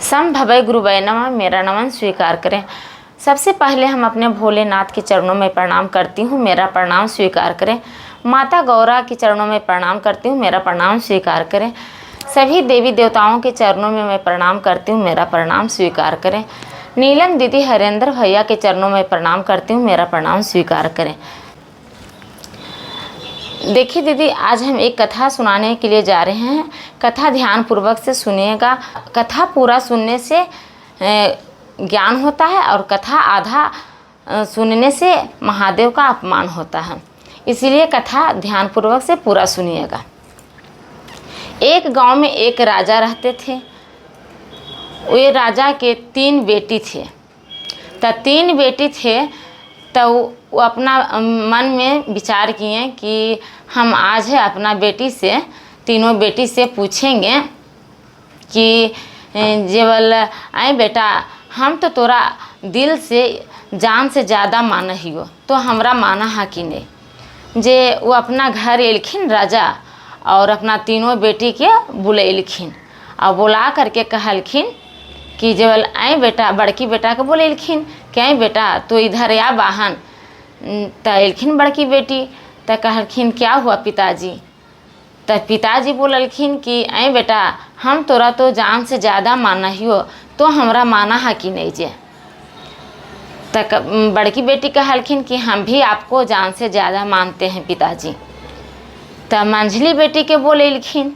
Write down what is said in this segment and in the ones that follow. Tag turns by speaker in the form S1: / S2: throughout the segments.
S1: संभवय गुरुवै नमः, मेरा नमन स्वीकार करें। सबसे पहले हम अपने भोलेनाथ के चरणों में प्रणाम करती हूँ, मेरा प्रणाम स्वीकार करें। माता गौरा के चरणों में प्रणाम करती हूँ, मेरा प्रणाम स्वीकार करें। सभी देवी देवताओं के चरणों में मैं प्रणाम करती हूँ, मेरा प्रणाम स्वीकार करें। नीलम दीदी हरेंद्र भैया के चरणों में प्रणाम करती हूँ, मेरा प्रणाम स्वीकार करें। देखिए दीदी, आज हम एक कथा सुनाने के लिए जा रहे हैं। कथा ध्यान पूर्वक से सुनिएगा। कथा पूरा सुनने से ज्ञान होता है और कथा आधा सुनने से महादेव का अपमान होता है, इसीलिए कथा ध्यान पूर्वक से पूरा सुनिएगा। एक गांव में एक राजा रहते थे। वे राजा के 3 बेटी थे। तो 3 बेटी थे, तो वो अपना मन में विचार किए कि हम आज है अपना बेटी से, तीनों बेटी से पूछेंगे कि जेवल आए बेटा, हम तो तोरा दिल से जान से ज़्यादा माना ही हो, तो हमरा माना है कि नहीं। जे वो अपना घर एलखिन राजा और अपना तीनों बेटी के बुलेलखिन और बुला करके कहलखिन कि जेवल आए बेटा, बड़की बेटा के बोलेलखिन कि आए बेटा तो इधर आ बाहन। तो एलखिन बड़की बेटी, तो कहलखिन क्या हुआ पिताजी। तो पिताजी बोललखिन कि आए बेटा, हम तोरा तो जान से ज़्यादा माना ही हो, तो हमरा माना है कि नहीं जे। तो बड़की बेटी कहलखिन कि हम भी आपको जान से ज़्यादा मानते हैं पिताजी। तो मंझली बेटी के बोलेलखिन,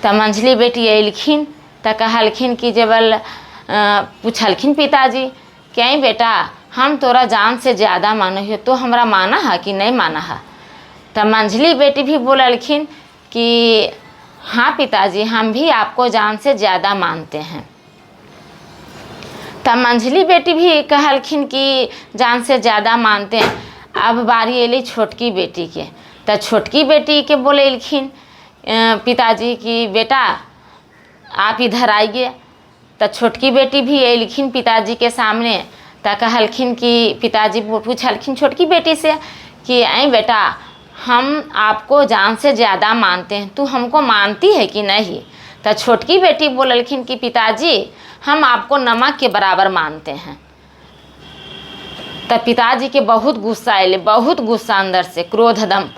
S1: तो मंझली बेटी अएलखिन, तो कहलखिन कि जेवल पूछलखिन पिताजी कि आई बेटा, हम तोरा जान से ज़्यादा मानो हो, तो हमरा माना है कि नहीं माना है। तो मंझली बेटी भी बोललखिन कि हाँ पिताजी, हम भी आपको जान से ज़्यादा मानते हैं। तो मंझली बेटी भी कहलखिन कि जान से ज़्यादा मानते हैं। अब बारी अली छोटकी बेटी के। तो छोटकी बेटी के बोलेलखिन पिताजी कि बेटा आप इधर आइए। तो छोटकी बेटी भी अएलखिन पिताजी के सामने। तो कहलखिन कि पिताजी पूछलखिन छोटकी बेटी से कि आई बेटा, हम आपको जान से ज़्यादा मानते हैं, तू हमको मानती है कि नहीं। तो छोटकी बेटी बोललखिन कि पिताजी, हम आपको नमक के बराबर मानते हैं। तो पिताजी के बहुत गुस्सा आए, बहुत गुस्सा अंदर से क्रोधदम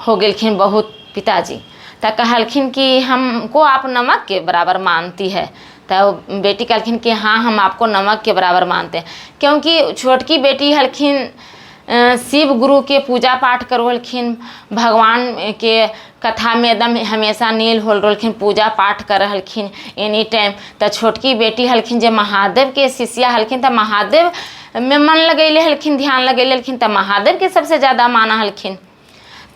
S1: हो गेलखिन बहुत पिताजी। तो कहलखिन कि हमको आप नमक के बराबर मानती है। तो बेटी कहलखिन कि हाँ, हम आपको नमक के बराबर मानते हैं, क्योंकि छोटकी बेटी हलखिन शिव गुरु के पूजा पाठ करवलखिन, भगवान के कथा में एकदम हमेशा नील होल रहलखिन, पूजा पाठ कर रहलखिन एनी टाइम। तो छोटकी बेटी हलखिन जे महादेव के शिष्या हलखिन, तो महादेव में मन लगैले हलखिन, ध्यान लगैले हलखिन, तो महादेव के सबसे ज़्यादा माना हलखिन।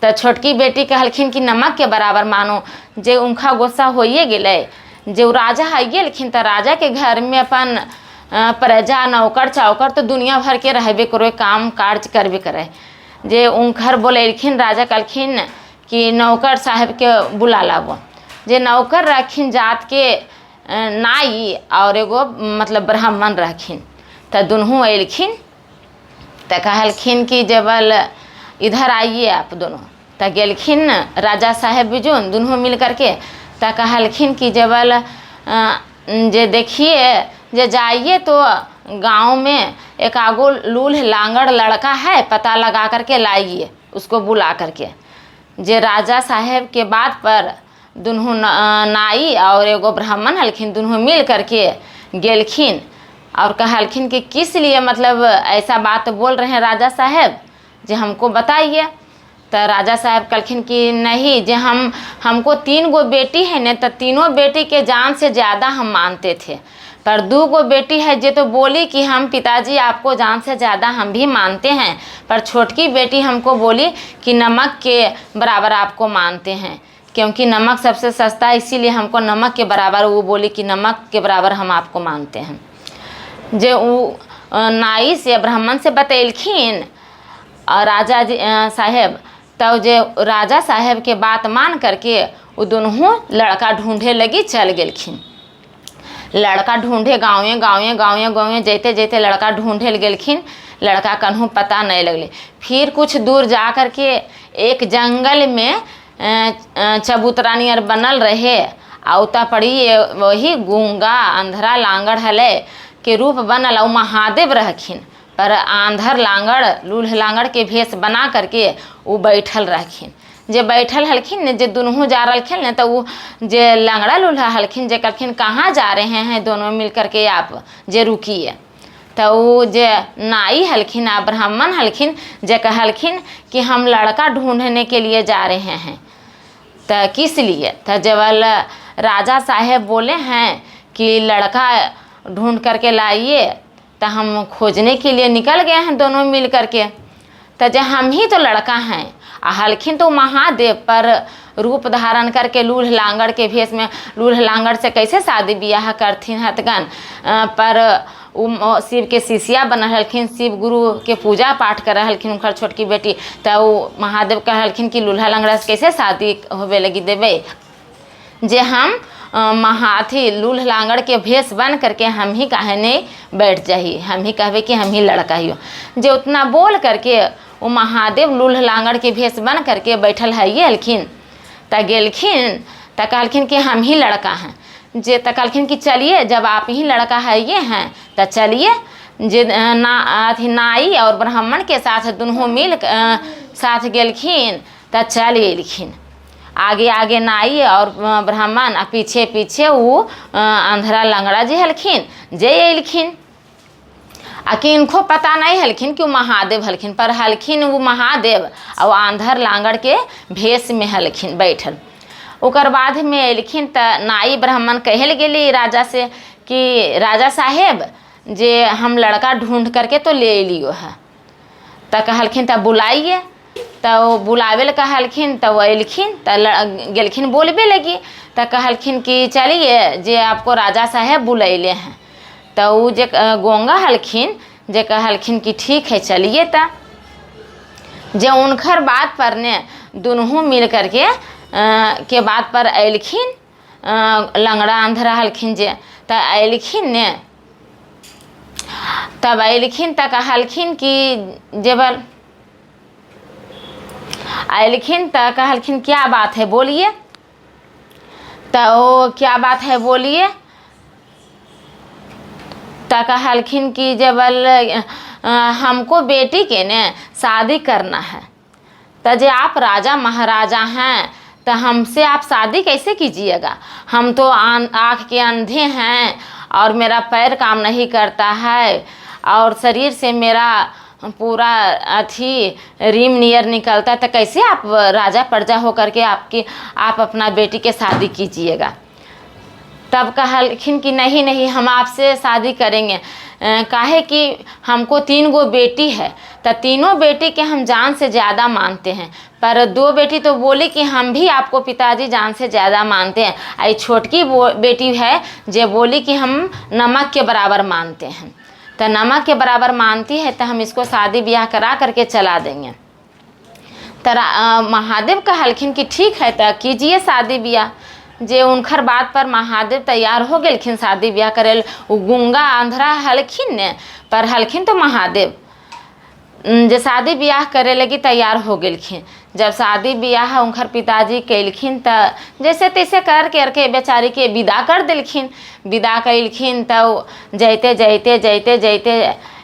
S1: तो छोटकी बेटी कहलखिन कि नमक के बराबर मानो। जे उनका गुस्सा होइए गेलै, जो राजा है गेलखिन, तो राजा के घर में अपन प्रजा नौकर चावकर तो दुनिया भर के रहबे करो, काम कार्य करबे करे। जे उनकर बोलेलखिन, राजा कहलखिन कि नौकर साहब के बुला लाबो। जे नौकर रखिन जात के नाई और एगो मतलब ब्राह्मण रखिन। तो दुनू अएलखिन, तो कहलखिन कि जेवल इधर आइए आप दोनों। तो गेलखिन राजा साहब बिजुन दुनू मिल करके। तो कहलखिन कि जेवल जे देखिए, जे जाइए तो गांव में एक आगो लूल लांगड़ लड़का है, पता लगा करके लाइए उसको बुला करके। जे राजा साहब के बात पर दुनू नाई और एगो ब्राह्मण हलखिन, दुनू मिल करके गेलखिन और कहलखिन कि किस लिए मतलब ऐसा बात बोल रहे हैं राजा साहब, जे हमको बताइए। तो राजा साहब कहलखिन कि नहीं, जे हमको 3 गो बेटी है न, तो तीनों बेटी के जान से ज़्यादा हम मानते थे, पर 2 गो बेटी है जे तो बोली कि हम पिताजी आपको जान से ज़्यादा हम भी मानते हैं, पर छोटकी बेटी हमको बोली कि नमक के बराबर आपको मानते हैं, क्योंकि नमक सबसे सस्ता है, इसीलिए हमको नमक के बराबर, वो बोली कि नमक के बराबर हम आपको मानते हैं। जे वो नाई से ब्राह्मण से बतैलखिन और राजा साहब, तो जे राजा साहब के बात मान करके वो दोनों लड़का ढूंढे लगी चल गेलखिन। लड़का ढूंढे गाँवे जैते जैते लड़का ढूंढे गेलखिन, लड़का कन्हू पता नहीं लगले। फिर कुछ दूर जा करके एक जंगल में चबूतरा नियर बनल रहे औता पड़ी वही गूंगा अंधरा लांगड़ हले के रूप बनल और महादेव रहखिन, पर आंधर लांगड़ लूल्ह लांगड़ के भेष बना करके वो बैठल रहखिन। जे बैठल हलखिन ने जे दुनू जा रहलखिन ने तो वो जे लंगड़ा लूल्हा हलखिन जे कहलखिन कहाँ जा रहे हैं दोनों मिल करके आप, जे रुकिए। तो वो जे नाई हलखिन आ ब्राह्मण हलखिन जे कहलखिन कि हम लड़का ढूंढने के लिए जा रहे हैं। तो किस लिए? तो जब राजा साहेब बोले हैं कि लड़का ढूंढ करके लाइए, तो हम खोजने के लिए निकल गए हैं दोनों मिल करके। तो जब हम ही तो लड़का हैं, हलखिन तो महादेव पर रूप धारण करके लूल्ह लांगड़ के भेष में, लूल्ह लांगड़ से कैसे शादी ब्याह करथिन हतगन, पर शिव के शिष्या बनल हलखिन, शिव गुरु के पूजा पाठ कर हलखिन उनकर छोटकी बेटी। तो वो महादेव कहलखिन कि लूल्हा लंगड़ा से कैसे शादी होवे लगी देवे, जे हम महाथी लूल्ह लांगड़ के भेष बन करके हम ही काहे नहीं बैठ जाही, हम ही कहवे कि हम ही लड़का ही हो। जे उतना बोल करके वो महादेव लूल्ह लांगड़ के भेष बन करके बैठल है ये हलखिन। त गेलखिन त कहलखिन कि हम ही लड़का हैं। जे त कहलखिन कि चलिए जब आप ही लड़का है ये हैं तो चलिए। जे नाई और ब्राह्मण के साथ दुनों मिल साथ गेलखिन त चल एलखिन। आगे आगे नाई और ब्राह्मण आ पीछे पीछे वो अंधरा लंगड़ा जी हलखिन जे एलखिन। आ कि इनको पता नहीं हलखिन कि वो महादेव हलखिन, पर हलखिन वो महादेव और आंधर लांगड़ के भेष में हलखिन बैठल। ओकर बाद में एलखिन त नाई ब्राह्मण कहल गेली राजा से कि राजा साहेब जे हम लड़का ढूंढ करके तो ले लियो है। त कहलखिन त बुलाइए। तो वो बुलावे ला कहलखिन तो वो एलखिन तो गेलखिन बोलबे लगी। तो कहलखिन कि चलिए जे आपको राजा साहेब बुलैले हैं। तो वो जे गोंगा हलखिन जे कहलखिन कि ठीक है चलिए। तो जे उनकर बात पर ने दोनों मिल करके के बात पर एलखिन, लंगड़ा अंधरा हलखिन जे तो एलखिन ने। तब एलखिन तो कहलखिन कि जेबल एलखिन तो कहलखिन क्या बात है बोलिए। तो क्या बात है बोलिए। तो कहलखिन कि जेबल हमको बेटी के ने शादी करना है। तो जे आप राजा महाराजा हैं तो हमसे आप शादी कैसे कीजिएगा? हम तो आँख के अंधे हैं और मेरा पैर काम नहीं करता है और शरीर से मेरा पूरा अथी रीम नियर निकलता है। तो कैसे आप राजा प्रजा होकर के आप अपना बेटी के शादी कीजिएगा? तब कहलखिन कि नहीं नहीं हम आपसे शादी करेंगे। काहे कि हमको 3 गो बेटी है, तो तीनों बेटी के हम जान से ज़्यादा मानते हैं। पर 2 बेटी तो बोली कि हम भी आपको पिताजी जान से ज़्यादा मानते हैं। आई छोटकी बेटी है जे बोली कि हम नमक के बराबर मानते हैं। तो नमक के बराबर मानती है तो हम इसको शादी ब्याह करा करके चला देंगे। तो महादेव कहलखिन कि ठीक है तो कीजिए शादी ब्याह। जे उनकर बात पर महादेव तैयार हो गेलखिन शादी ब्याह करे। वो गूंगा अंधरा हलखिन ने, पर हलखिन तो महादेव जे शादी ब्याह करे लगी तैयार हो गेलखिन। जब शादी ब्याह उनकर पिताजी कैलखिन तो जैसे तैसे करके बेचारी के विदा कर दिलखिन। विदा कैलखिन तो जैते जैते जैते जैते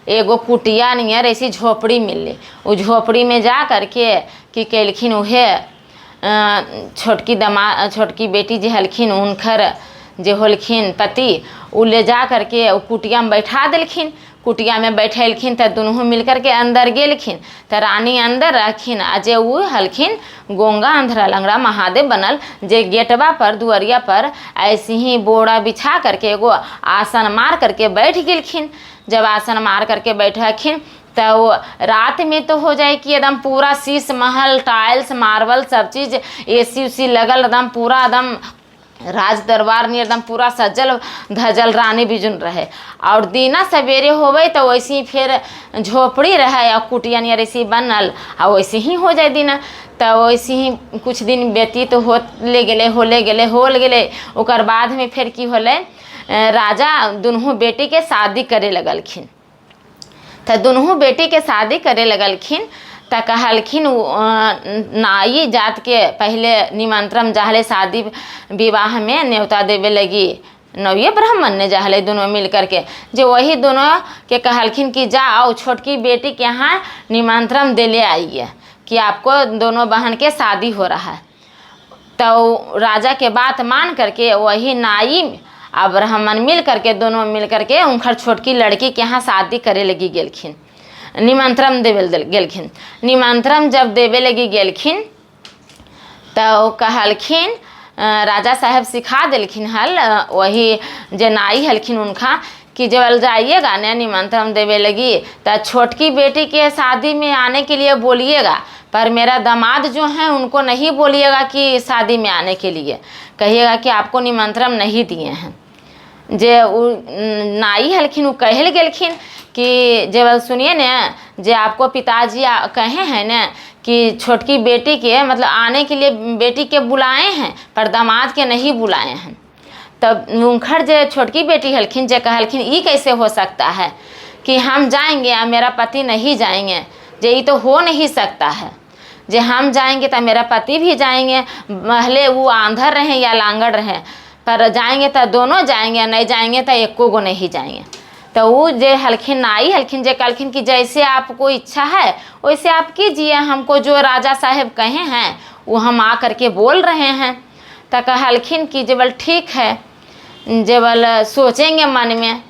S1: एगो कुटिया नियर ऐसी झोपड़ी मिलली। वो झोपड़ी में जा करके कि कैलखिन उहे छोटकी बेटी जे हलखिन उनकर जे होलखिन पति उ ले जा करके उ कुटिया में बैठा दिलखिन। कुटिया में बैठेलखिन तो दोनों मिल करके अंदर गेलखिन। तो रानी अंदर रखिन आ जे उ हलखिन गोंगा अंधरा लंगड़ा महादेव बनल जे गेटवा पर दुआरिया पर ऐसे ही बोरा बिछा करके एगो आसन मार करके बैठ गेलखिन। जब आसन मार करके बैठखिन तो वो रात में तो हो जाए कि एकदम पूरा शीश महल टाइल्स मार्बल सब चीज़ एसी उसी लगल एकदम पूरा एकदम राज दरबार में एकदम पूरा सजल धजल रानी बिजुन रहे। और दीना सवेरे होवे तो वैसे ही फिर झोपड़ी रहे और कुटिया नियर ऐसे बनल और वैसे ही हो जाए दीना। तो वैसे ही कुछ दिन व्यतीत हो गेले। ओकर बाद में फिर की होले राजा दोनों बेटी के शादी करे लगलखिन। तो दोनों बेटी के शादी करे लगलखिन। त कहलखिन नाई जात के पहले निमंत्रण जाहले शादी विवाह में न्योता देवे लगी नौये ब्राह्मण ने जाहले दोनों मिल करके, जो वही दोनों के कहलखिन कि जाओ छोटकी बेटी के यहाँ निमंत्रण दे ले आइए कि आपको दोनों बहन के शादी हो रहा है। तो राजा के बात मान करके वही नाई और ब्राह्मण मिल करके दोनों मिल करके उनकर छोटकी लड़की के यहाँ शादी करे लगी गेलखिन, निमंत्रण देवे गेलखिन। निमंत्रण जब देवे लगी गेलखिन तो कहलखिन राजा साहब सिखा दिलखिन हल वही जे नाई हलखिन उनका कि जब जाइएगा न निमंत्रण देवे लगी तो छोटकी बेटी के शादी में आने के लिए बोलिएगा, पर मेरा दामाद जो हैं उनको नहीं बोलिएगा कि शादी में आने के लिए, कहिएगा कि आपको निमंत्रण नहीं दिए हैं। जे नाई हलखिन वो कहल गेलखिन कि जब सुनिए न जे आपको पिताजी कहे हैं न कि छोटकी बेटी के मतलब आने के लिए बेटी के बुलाए हैं पर दामाद के नहीं बुलाए हैं। तब उनखर जे छोटकी बेटी हलखिन जे कहलखिन ये कैसे हो सकता है कि हम जाएंगे या मेरा पति नहीं जाएंगे, जे ये तो हो नहीं सकता है, जे हम जाएंगे तो मेरा पति भी जाएंगे, भले वो आंधर रहें या लांगड़ रहें, पर जाएंगे तो दोनों जाएंगे, नहीं जाएंगे तो एको गो नहीं जाएंगे। तो वो जे हलखिन नाई हलखिन जे कहलखिन कि जैसे आपको इच्छा है वैसे आप कीजिए, हमको जो राजा साहब कहे हैं वो हम आ करके बोल रहे हैं। तो कहलखिन कि जबल ठीक है, जबल सोचेंगे मन में,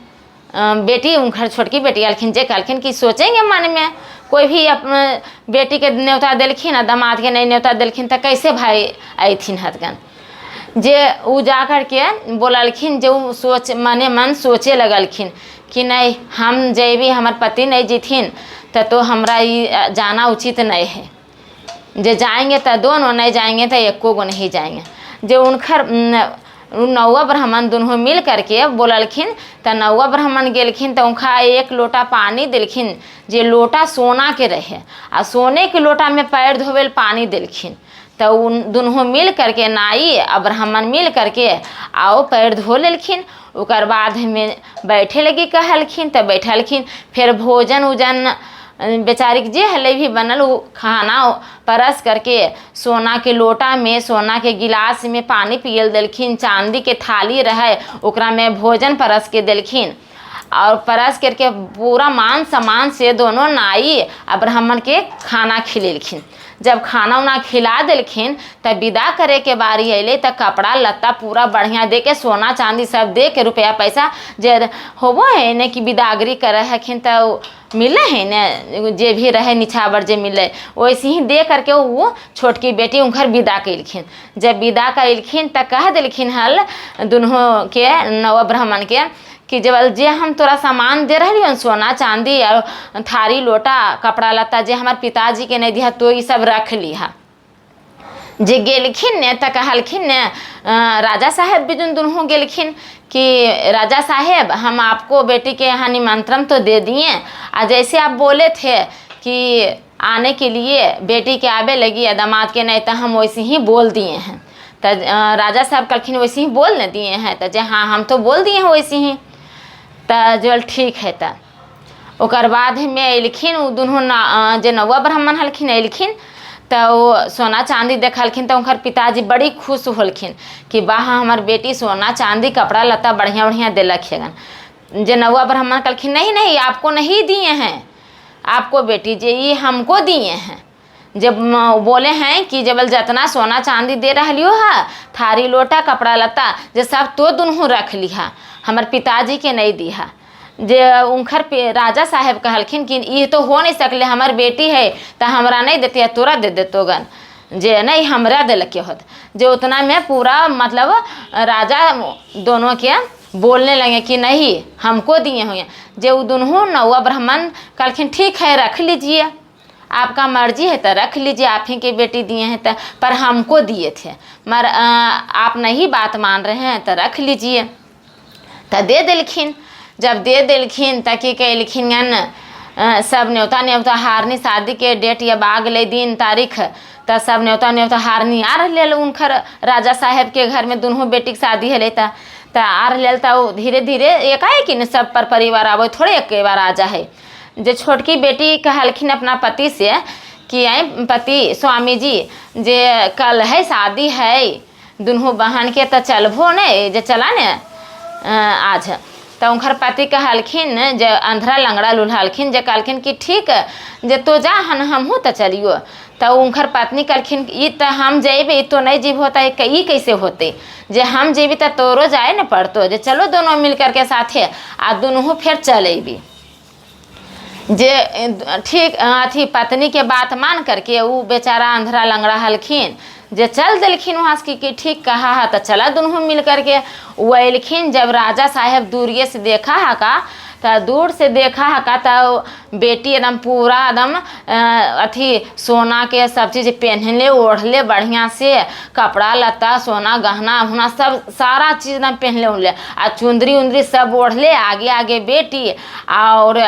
S1: बेटी उनकर छोटकी बेटी हलखिन जे कहलखिन कि सोचेंगे मन में, कोई भी अपने बेटी के न्योता दिलखिन आ दामाद के नहीं न्योता दिलखिन तो कैसे भाई अथिन हथगन। जे उ जा कर के बोललखिन जो सोच मने मन सोचे लगलखिन कि नहीं हम जेबी हमार पति नहीं जीथिन तो हमरा ये जाना उचित नहीं है, जे जाएंगे तो दोनों, नहीं जाएंगे तो एको गो नहीं जाएंगे। जो उनखर नौवा ब्राह्मण दोनों मिल करके बोललखिन तो नौवा ब्राह्मण गेलखिन तो उनका एक लोटा पानी दिलखिन, जे लोटा सोना के रहे आ सोने के लोटा में पैर धोवेल पानी दिलखिन। तो उन दोनों मिल करके नाई और ब्राह्मण मिल करके आओ पैर धो लेलखिन। उकर बाद में बैठे लगी कहलखिन तो बैठलखिन, फिर भोजन उजन बेचारी जे हले भी बनल वो खाना परस करके सोना के लोटा में सोना के गिलास में पानी पियल दिलखिन, चांदी के थाली रहे ओकरा में भोजन परस के दिलखिन और परस करके पूरा मान सम्मान से दोनों नाई और ब्राह्मण के खाना खिलेलखिन। जब खाना उना खिला दिलखिन तब विदा करे के बारी अले तो कपड़ा लत्ता पूरा बढ़िया दे के सोना चांदी सब दे के रुपया पैसा जे होबो है न कि विदागरी करे हखिन तो मिले है न, जे भी रहे निछावर जे मिले वैसे ही दे करके वो छोटकी बेटी उनकर विदा कैलखिन। जब विदा कैलखिन तो कह दिलखिन हल दोनों के नव ब्राह्मण के कि जब जे हम तोरा सामान दे रही हन सोना चांदी और थारी लोटा कपड़ा लत्ता जे हमार पिताजी के नहीं दिया तो ये सब रख लिहा। जे गेलखिन ने तो कहलखिन ने राजा साहेब भी दोनों गेलखिन कि राजा साहेब हम आपको बेटी के यहाँ निमंत्रण तो दे दिए, और जैसे आप बोले थे कि आने के लिए बेटी के आवे लगी या दामाद के नहीं तो हम वैसे ही बोल दिए हैं। तो राजा साहब कहलखिन वैसे ही बोल न दिए हैं, तो जे हाँ हम तो बोल दिए हैं वैसे ही। तो जो ठीक है तो ओकर बाद में अलिखिन वो दोनों जे नौवा ब्राह्मण हलखिन अलिखिन तो वो सोना चांदी देखलखिन तो उनकर पिताजी बड़ी खुश होलखिन कि वाह हमार बेटी सोना चांदी कपड़ा लत्ता बढ़िया बढ़िया दिलक है। जे नौवा ब्राह्मण कहलखिन नहीं नहीं आपको नहीं दिए हैं, आपको बेटी जे ये हमको दिए हैं। जब बोले हैं कि जब जितना सोना चांदी दे रही है थारी लोटा कपड़ा लत्ता जे सब तो दोनों रख लिहा, हमार पिताजी के नहीं दिया। जे उनखर राजा साहेब कहलखिन कि ये तो हो नहीं सकले, हमार बेटी है तो हमरा नहीं देती है तोरा दे देतो गन, जे नहीं हमरा दिल के होत। जो उतना में पूरा मतलब राजा दोनों के बोलने लगे कि नहीं हमको दिए हुए। जो दोनों नौवा ब्राह्मण कहलखिन ठीक है रख लीजिए, आपका मर्जी है तो रख लीजिए, आप ही की बेटी दिए हैं तो, पर हमको दिए थे मर आप नहीं बात मान रहे हैं तो रख लीजिए। तो दे दिलखिन। जब दे दिलखिन तो कि कहलखिन सब न्योता न्योता हारनी शादी के डेट या बागले दिन तारीख तो सब न्योता न्योता हारनी आ रही उनखर राजा साहेब के घर में दोनों बेटी की शादी है तो आ रही तो धीरे धीरे एकाएक न सब पर परिवार आवे थोड़े एक बार आ जाए। जो छोटकी बेटी कहलखिन अपना पति से कि आई पति स्वामी जी जे कल है शादी है दुनू बहन के तो चलबो ने जे चला ने आज। तो उनकर पति कहलखिन जे अंधरा लंगड़ा लुल्हलखिन जे कहलखिन कि ठीक जे तो जा हमहूँ तो चलियो। तो उनकर पत्नी कहलखिन ई तो हम जेबे तो नहीं जीव होता है ई कैसे होते जे हम जेबी तो तोरो जाए न पड़तो जे चलो दोनों मिल करके साथे आ दोनों फिर चलेबी। जे ठीक अथी पत्नी के बात मान करके वो बेचारा अंधरा लंगड़ा हलखिन जे चल दिलखिन वहाँ से कि ठीक कहा है तो चला दोनों मिल करके वो अलिखिन। जब राजा साहब दूरिये से देखा है का तो दूर से देखा है का तो बेटी एकदम पूरा एकदम अथी सोना के सब चीज़ पहनले ओढ़ले बढ़िया से कपड़ा लत्ता सोना गहना उहना सब सारा चीज़ एकदम पहनले उनले आ चुंदरी उंदरी सब ओढ़ले आगे आगे बेटी और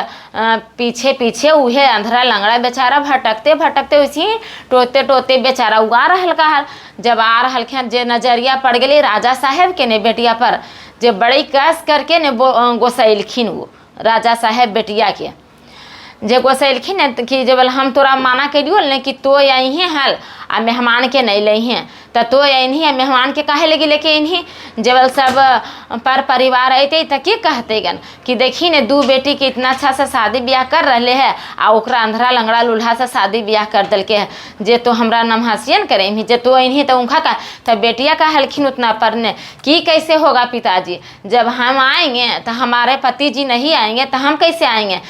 S1: पीछे पीछे उहे अंधरा लंगड़ा बेचारा भटकते भटकते उसी टोते टोते बेचारा उगा रहल का हल। जब आ रहल खन जे नजरिया पड़ गई राजा साहब के ने बेटिया पर जे बड़ी कस करके ने गोसैलखिन वो राजा साहब बेटिया के जे गोसैलखिन ने कि जब हम तोरा माना करियो ने कि तो यहीं हल आ मेहमान के नहीं ले हैं तो यहीं मेहमान के काहे लगी लेके इन्हीं जब सब पर परिवार अते तो की कहते गन कि देखी ने दू बेटी के इतना अच्छा से शादी ब्याह कर रहे है आ ओकरा अंधरा लंगड़ा लूल्हा से शादी ब्याह कर दिलके है जे तो हमरा नमहसियन करे जे तो इन्हीं तो उनका का तो बेटिया का हलखिन उतना पढ़ने कि कैसे होगा पिताजी जब हम आएंगे तो हमारे पति जी नहीं आएंगे तो हम कैसे आएंगे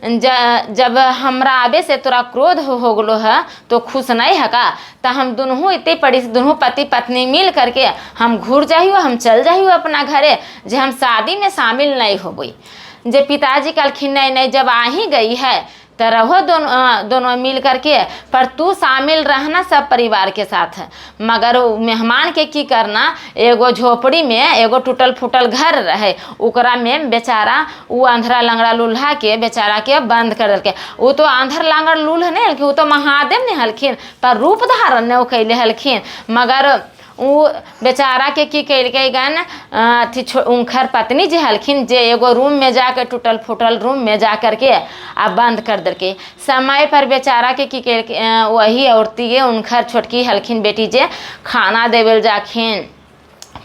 S1: जब हमरा आबे से तोरा क्रोध हो गलो है तो खुश नहीं है का तो हम दोनों इतने पड़ी दोनों पति पत्नी मिल करके हम घूर जाइयो हम चल जाइयो अपना घरे जे हम शादी में शामिल नहीं होबई। जे पिताजी कहलखिन नहीं जब आ ही गई है तो रहो दोनों मिल करके पर तू शामिल रहना सब परिवार के साथ है मगर मेहमान के की करना एगो झोपड़ी में एगो टूटल फूटल घर रहे उकरा में बेचारा वो अंधरा लंगड़ा लूल्हा के बेचारा के बंद कर देलके। वो तो अंधर लंगड़ लूल्हा नहीं हलखिन वो तो महादेव नहीं हलखिन पर रूप धारण नहीं कैले हलखिन मगर वो बेचारा के की कैलके गन अथी उनकर पत्नी जे हलखिन जे एगो रूम में जाकर टूटल फूटल रूम में जा करके आ बंद कर देलके। समय पर बेचारा के की कैलके वही औरती उनकर छोटकी हलखिन बेटी जे खाना देवेल जाखिन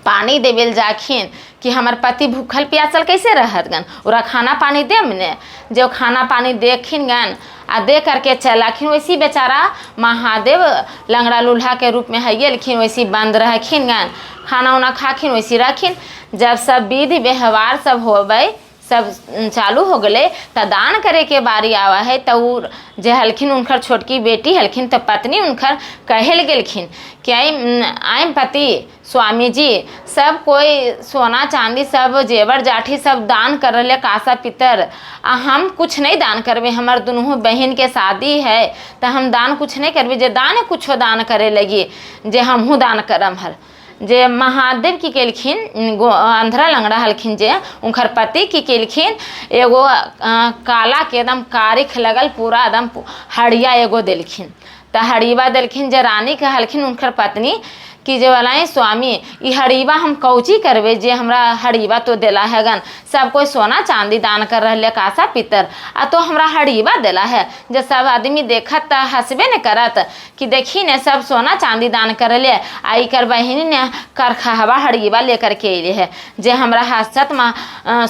S1: पानी देवेल जाखिन कि हमार पति भूखल प्यासल कैसे रहत गन ओरा खाना पानी देम ने जो खाना पानी देखिन गन आ दे करके चलाखिन वैसी बेचारा महादेव लंगड़ा लूल्हा के रूप में हइलखिन वैसी बंद रहखिन गन खाना उना खाखिन वैसी रखिन। जब सब विधि व्यवहार सब होबै सब चालू हो गए तो दान करे के बारी आवा है तो जे हलखिन उनकर छोटकी बेटी हलखिन तो पत्नी उनकर कहल गेलखिन कि आइम पति स्वामी जी सब कोई सोना चांदी सब जेवर जाठी सब दान कर रहे कासा पितर आ हम कुछ नहीं दान करबे हमार दोनों बहन के शादी है तो हम दान कुछ नहीं करबे जे दान कुछ दान करे लगी जे हमहूँ दान करम हर। जे महादेव की केलखिन अंधरा लंगड़ा हलखिन जे उनकर पति की केलखिन एगो काला के एकदम कारिख लगल पूरा एकदम हड़िया एगो देलखिन तो हड़ीवा देलखिन जे रानी के हलखिन उनकर पत्नी कि जे वाला स्वामी ई हड़ीवा हम कौची करबे जे हमरा हड़ीवा तो देला है गन सब कोई सोना चांदी दान कर रहे कासा पितर आ तो हमरा हड़ीवा देला है जे सब आदमी देखत त हंसबे न करत कि देखी ने सब सोना चांदी दान कर ले आई कर बहिनी ने करखहवा हड़ीवा लेकर के अले है जे हमरा हंसत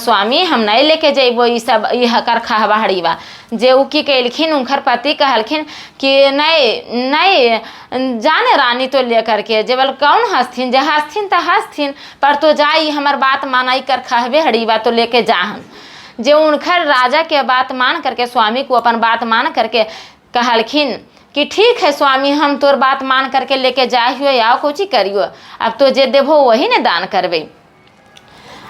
S1: स्वामी हम नहीं लेके जेबो ई सब ई करखहवा हड़ीवा जे उ की कैलखिन उनकर पति कहलखिन कि नहीं जाने रानी तो लेकर के जेबल कौन हंसथिन जे हंसथिन तो हंसथिन पर तो जाई हमार बात मानाई कर खहबे हड़ीवा तो लेके जाहन। जे उनकर राजा के बात मान करके स्वामी को अपन बात मान करके कहलखिन कि ठीक है स्वामी हम तोर बात मान करके लेके जाइयो या कोची करियो अब तो जे देबो वही ने दान करबे।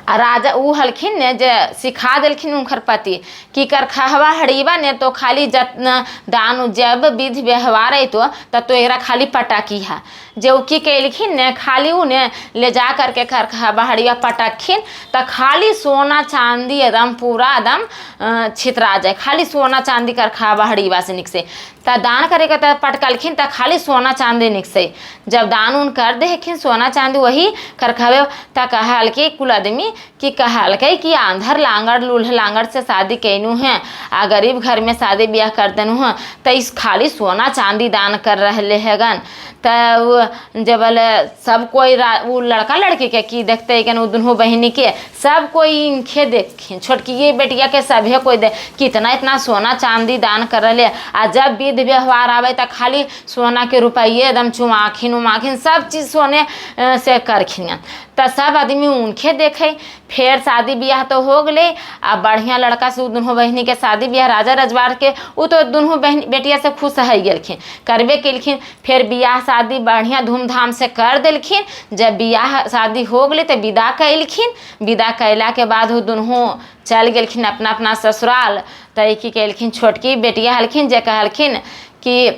S1: आ राजा उ हलखिन ने जे सिखा दिलखिन उनकर पति कि करखहवा हड़ीवा ने तो खाली जतना दान जब विधि व्यवहार है तो एकरा खाली पटाकी है जो की कैलखिन ने खाली उन्हें ले जा करके खरखा बहड़िया पटखिन तो खाली सोना चांदी एकदम पूरा एकदम छितरा जाए, खाली सोना चांदी खरखा बहड़ीवा से निकसे। त दान करे के पटकलखिन त खाली सोना चांदी निकसे। जब दान उन कर देखिन सोना चांदी वही खरखवे त कहल के कुल आदमी कि कहल के कि आंधर लांगड़ लूल्ह लांगड़ से शादी कैनू है आ गरीब घर में शादी ब्याह कर देनू है तो इस खाली सोना चांदी दान कर रहे हैगन। तो जब सब कोई वो लड़का लड़की के की देखते गन वो दोनों बहनी के सब कोई इनके देखें छोटकी ये बेटिया के सभी कोई दे कितना इतना सोना चांदी दान कर रहे। आ जब विध व्यवहार आवे तो खाली सोना के रुपये एकदम चुमाखिन उमाखिन सब चीज़ सोने से करखिन। तो सब आदमी उनके देखे। फिर शादी ब्याह तो हो गए। आ बढ़िया लड़का से दोनों बहनी के शादी ब्याह राजा रजवाड़ के वो तो दोनों बहन बेटिया से खुश है गेलखिन करबे केलखिन। फिर ब्याह शादी बढ़िया धूमधाम से कर देलखिन। जब ब्याह शादी हो गए तो विदा कैलखिन। विदा कैला के बाद वो दोनों चल गेलखिन अपना अपना ससुराल। तो की कैलखिन छोटकी बेटिया हलखिन जे कहलखिन कि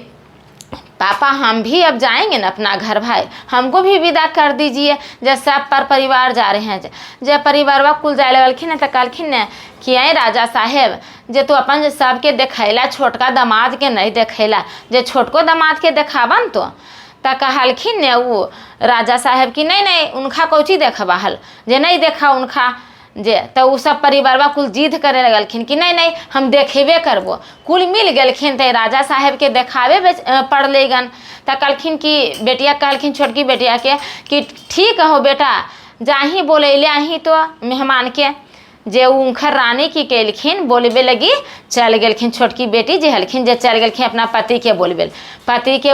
S1: पापा हम भी अब जाएंगे ना अपना घर भाई, हमको भी विदा कर दीजिए। जब सब पर परिवार जा रहे हैं जब परिवार कुल जाए लगलखिन तो कहलखिन ने कि आए राजा साहेब जे तो अपन सबके देखैला छोटका दामाद के नहीं देखैला, जे छोटको दामाद के देखावन तो कहलखिन ने वो राजा साहेब की नहीं नहीं उनका कौची देखबाहल जे नहीं देखा उनका जे। तो वो सब परिवारवा कुल जिद करे लगलखिन कि नहीं नहीं हम देखेबे करबो। कुल मिल गेलखिन तो राजा साहेब के देखावे पड़लेगन। तो कहलखिन कि बेटिया कहलखिन छोटकी बेटिया के कि ठीक हो बेटा जाही बोले आही तो मेहमान के। जे उनखर रानी की कैलखिन बोलबे लगी चल गेलखिन छोटकी बेटी जे हलखिन जे चल गेलखिन अपना पति के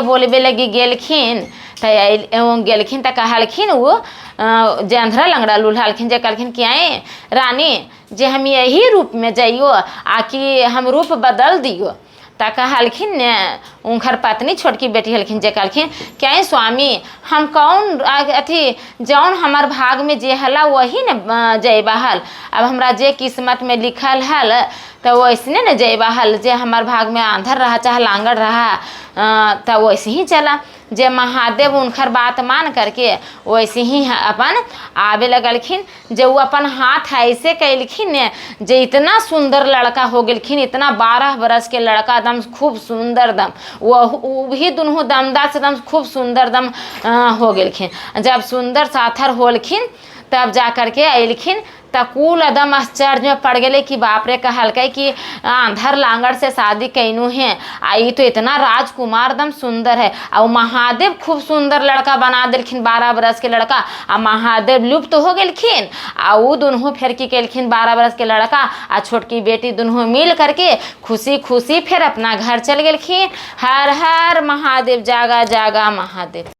S1: बोलबे लगी गेलखिन। तो गेलखिन तो कहलखिन वो जे अंधरा लंगड़ा लूल्हा हलखिन जे कहलखिन कि आए रानी जे हम यही रूप में जाइयो आकि हम रूप बदल दियो। तो कहलखिन ने उनकर पत्नी छोटकी बेटी हलखिन जे कहलखिन क्या स्वामी हम कौन अथी जौन हमार भाग में जे हला वही न जयबा हल। अब हमरा जे किस्मत में लिखल हल तो वैसने न जयबा हल। जे हमार भाग में आंधर रहा चाहे लांगड़ रहा तो वैसे ही चला। जे महादेव उनकर बात मान करके वैसे ही अपन आवे लगलखिन। जे वो अपन हाथ ऐसे कैलखिन ने जे इतना सुंदर लड़का हो गेलखिन, इतना 12 बरस के लड़का दम खूब सुंदर दम वो भी दोनों दमदार से दम खूब सुंदर दम हो गेलखिन। जब सुंदर साथर होलखिन तब जा करके अलिखिन तो कुल एकदम आश्चर्य में पड़ गए कि बाप रे कहलके कि आंधर लांगड़ से शादी कैनू है आई तो इतना राजकुमार दम सुंदर है। और महादेव खूब सुंदर लड़का बना दिलखिन 12 बरस के लड़का। आ महादेव लुप्त तो हो गेलखिन। आ वो दोनों फिर की कैलखिन 12 बरस के लड़का आ छोटकी बेटी दोनों मिल करके खुशी खुशी फिर अपना घर चल गेलखिन। हर हर महादेव जागा जागा महादेव।